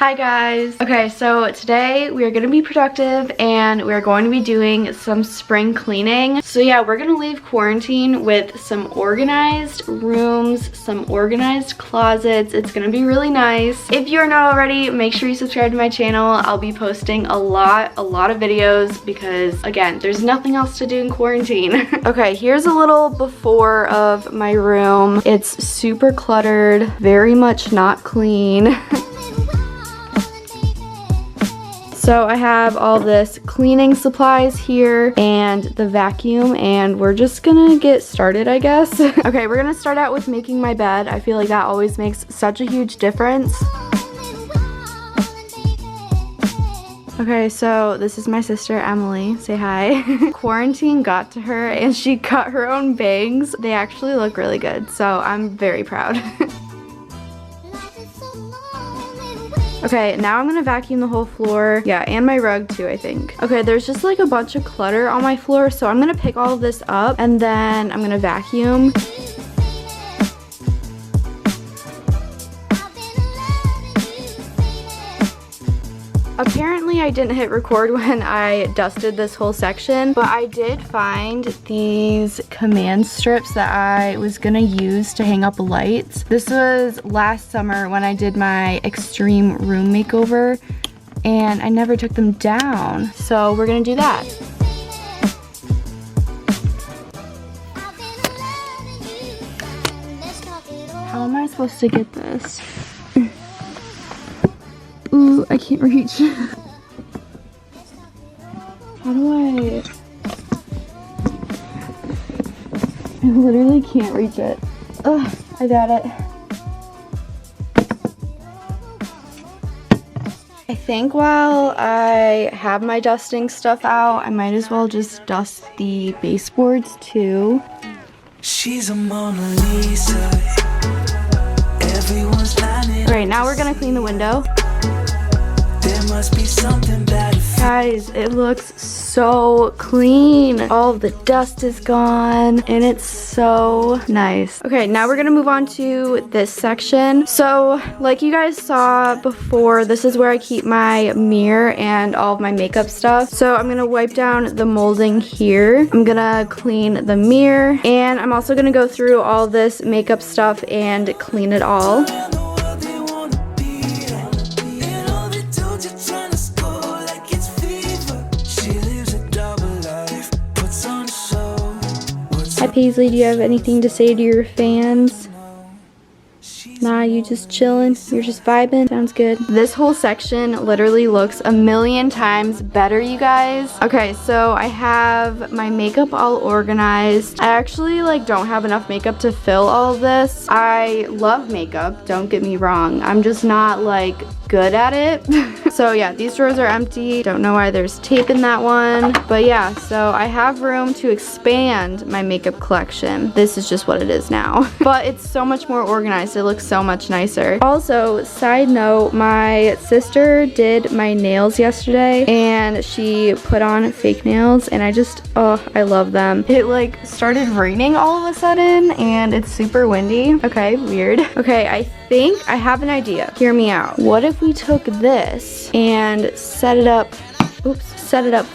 Hi guys. Okay, so today we are going to be productive and we're going to be doing some spring cleaning. So yeah, we're going to leave quarantine with some organized rooms, some organized closets. It's going to be really nice. If you're not already, make sure you subscribe to my channel. I'll be posting a lot of videos because again, there's nothing else to do in quarantine. Okay, here's a little before of my room. It's super cluttered, very much not clean. So I have all this cleaning supplies here and the vacuum, and we're just gonna get started, I guess. Okay, we're gonna start out with making my bed. I feel like that always makes such a huge difference. Okay, so this is my sister Emily. Say hi. Quarantine got to her and she cut her own bangs. They actually look really good, so I'm very proud. Okay, now I'm gonna vacuum the whole floor. Yeah, and my rug too, I think. Okay, there's just like a bunch of clutter on my floor, so I'm gonna pick all of this up and then I'm gonna vacuum. Apparently I didn't hit record when I dusted this whole section, but I did find these command strips that I was gonna use to hang up lights. This was last summer when I did my extreme room makeover and I never took them down. So we're gonna do that. How am I supposed to get this? Ooh, I can't reach. How do I literally can't reach it. Ugh, I got it. I think while I have my dusting stuff out, I might as well just dust the baseboards too. She's a Mona Lisa. Everyone's lining. All right, now we're gonna clean the window. Must be something bad. Guys, it looks so clean. All of the dust is gone and it's so nice. Okay, now we're gonna move on to this section. So like you guys saw before, this is where I keep my mirror and all of my makeup stuff. So I'm gonna wipe down the molding here. I'm gonna clean the mirror and I'm also gonna go through all this makeup stuff and clean it all. Hi Paisley, do you have anything to say to your fans? Nah, you just chilling? You're just vibing? Sounds good. This whole section literally looks a million times better, you guys. Okay, so I have my makeup all organized. I actually don't have enough makeup to fill all of this. I love makeup, don't get me wrong. I'm just not good at it. So yeah, these drawers are empty. Don't know why there's tape in that one. But yeah, so I have room to expand my makeup collection. This is just what it is now. But it's so much more organized. It looks so much nicer. Also, side note, my sister did my nails yesterday and she put on fake nails and I love them. It started raining all of a sudden and it's super windy. Okay, weird. Okay, I think I have an idea. Hear me out. What if we took this and set it up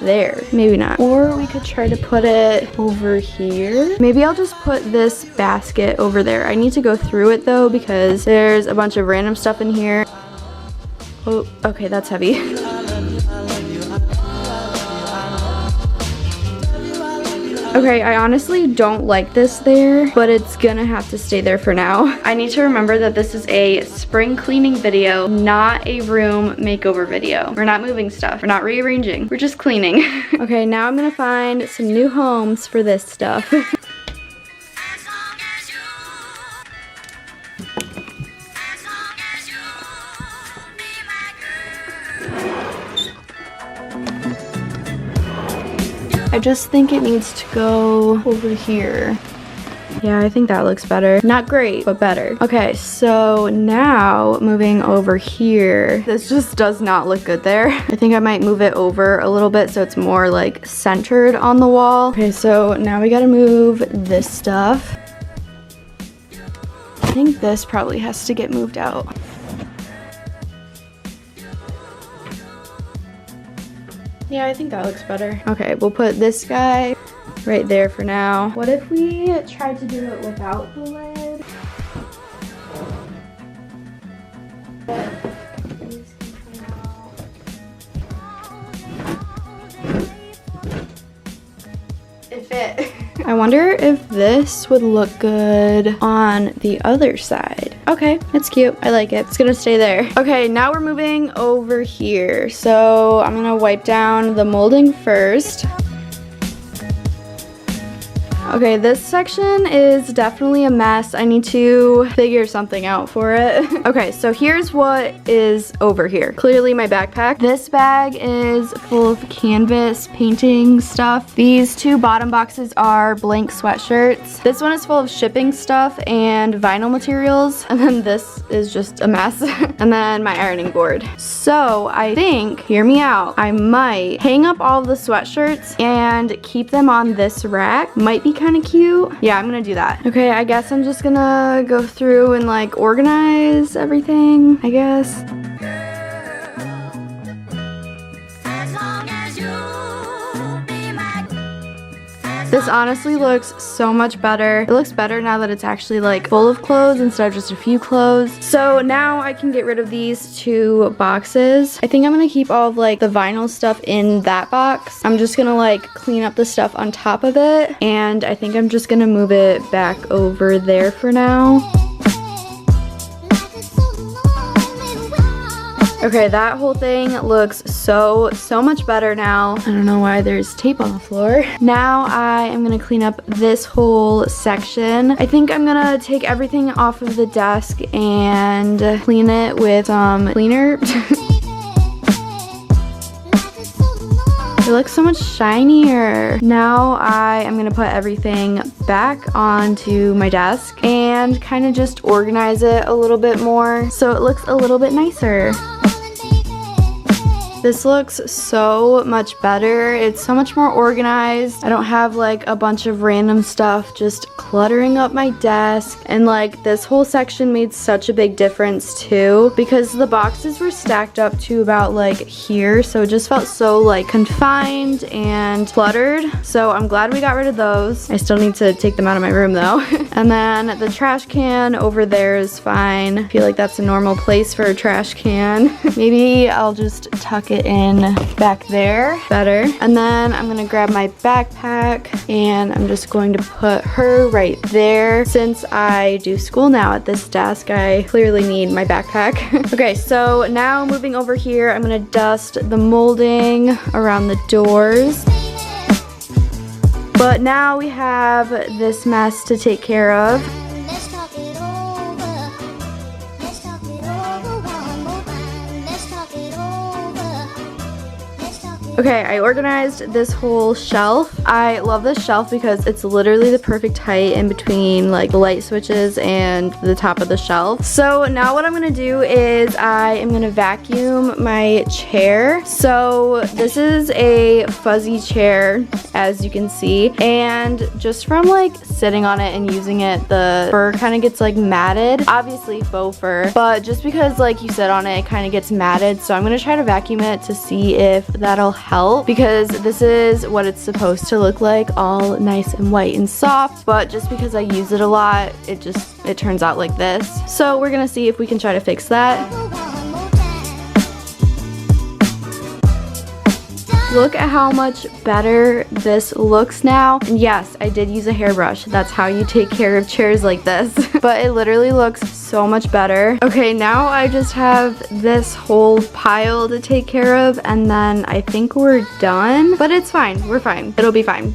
there? Maybe not. Or we could try to put it over here. Maybe I'll just put this basket over there. I need to go through it though because there's a bunch of random stuff in here. Oh, okay, that's heavy. Okay, I honestly don't like this there, but it's gonna have to stay there for now. I need to remember that this is a spring cleaning video, not a room makeover video. We're not moving stuff. We're not rearranging. We're just cleaning. Okay, now I'm gonna find some new homes for this stuff. I just think it needs to go over here. Yeah, I think that looks better. Not great, but better. Okay, so now moving over here. This just does not look good there. I think I might move it over a little bit so it's more centered on the wall. Okay, so now we gotta move this stuff. I think this probably has to get moved out. Yeah, I think that looks better. Okay, we'll put this guy right there for now. What if we tried to do it without the lid? It fit. I wonder if this would look good on the other side. Okay, it's cute. I like it. It's gonna stay there. Okay, now we're moving over here. So I'm gonna wipe down the molding first. Okay, this section is definitely a mess. I need to figure something out for it. Okay, so here's what is over here. Clearly my backpack. This bag is full of canvas painting stuff. These two bottom boxes are blank sweatshirts. This one is full of shipping stuff and vinyl materials. And then this is just a mess. And then my ironing board. So I think, hear me out, I might hang up all of the sweatshirts and keep them on this rack. Might be kind of cute. Yeah, I'm gonna do that. Okay, I guess I'm just gonna go through and like organize everything, I guess. This honestly looks so much better. It looks better now that it's actually like full of clothes instead of just a few clothes. So now I can get rid of these two boxes. I think I'm gonna keep all of like the vinyl stuff in that box. I'm just gonna like clean up the stuff on top of it. And I think I'm just gonna move it back over there for now. Okay, that whole thing looks so much better now. I don't know why there's tape on the floor. Now I am gonna clean up this whole section. I think I'm gonna take everything off of the desk and clean it with some cleaner. It looks so much shinier. Now I am gonna put everything back onto my desk and kind of just organize it a little bit more so it looks a little bit nicer. This looks so much better. It's so much more organized. I don't have like a bunch of random stuff just cluttering up my desk. And like this whole section made such a big difference too because the boxes were stacked up to about like here. So it just felt so like confined and cluttered. So I'm glad we got rid of those. I still need to take them out of my room though. And then the trash can over there is fine. I feel like that's a normal place for a trash can. Maybe I'll just tuck it in back there better. And then I'm gonna grab my backpack and I'm just going to put her right there. Since I do school now at this desk, I clearly need my backpack. Okay, so now moving over here, I'm gonna dust the molding around the doors. But now we have this mess to take care of. Okay, I organized this whole shelf. I love this shelf because it's literally the perfect height in between like the light switches and the top of the shelf. So now what I'm gonna do is I am gonna vacuum my chair. So this is a fuzzy chair, as you can see, and just from like sitting on it and using it, the fur kind of gets like matted. Obviously faux fur, but just because like you sit on it, it kind of gets matted. So I'm gonna try to vacuum it to see if that'll help, because this is what it's supposed to look like, all nice and white and soft, but just because I use it a lot, it turns out like this. So we're gonna see if we can try to fix that. Look at how much better this looks now. And yes, I did use a hairbrush. That's how you take care of chairs like this. But it literally looks so much better. Okay, now I just have this whole pile to take care of, and then I think we're done. But it's fine, we're fine. It'll be fine.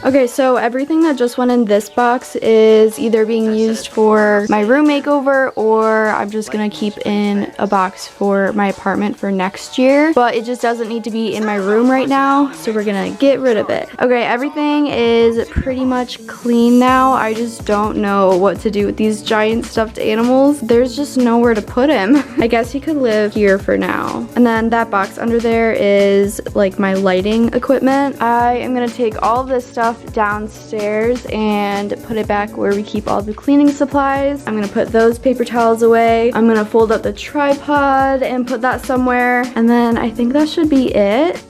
Okay, so everything that just went in this box is either being used for my room makeover, or I'm just gonna keep in a box for my apartment for next year. But it just doesn't need to be in my room right now, so we're gonna get rid of it. Okay, everything is pretty much clean now. I just don't know what to do with these giant stuffed animals. There's just nowhere to put him. I guess he could live here for now. And then that box under there is like my lighting equipment. I am gonna take all of this stuff stuff downstairs and put it back where we keep all the cleaning supplies. I'm gonna put those paper towels away. I'm gonna fold up the tripod and put that somewhere. And then I think that should be it.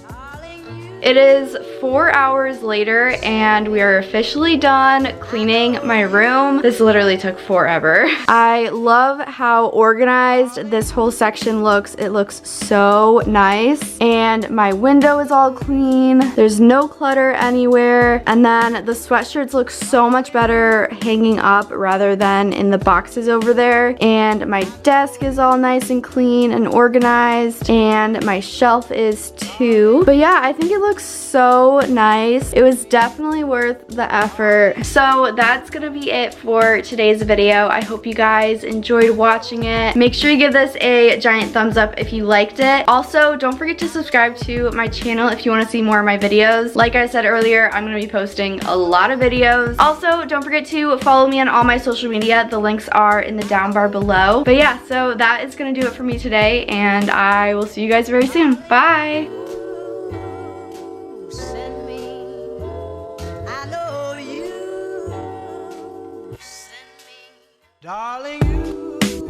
It is 4 hours later and we are officially done cleaning my room. This literally took forever. I love how organized this whole section looks. It looks so nice. And my window is all clean. There's no clutter anywhere. And then the sweatshirts look so much better hanging up rather than in the boxes over there. And my desk is all nice and clean and organized. And my shelf is too. But yeah, I think it looks so nice. It was definitely worth the effort. So that's gonna be it for today's video. I hope you guys enjoyed watching it. Make sure you give this a giant thumbs up if you liked it. Also, don't forget to subscribe to my channel if you want to see more of my videos. Like I said earlier, I'm gonna be posting a lot of videos. Also, don't forget to follow me on all my social media. The links are in the down bar below. But yeah, so that is gonna do it for me today, and I will see you guys very soon. Bye! Darling, you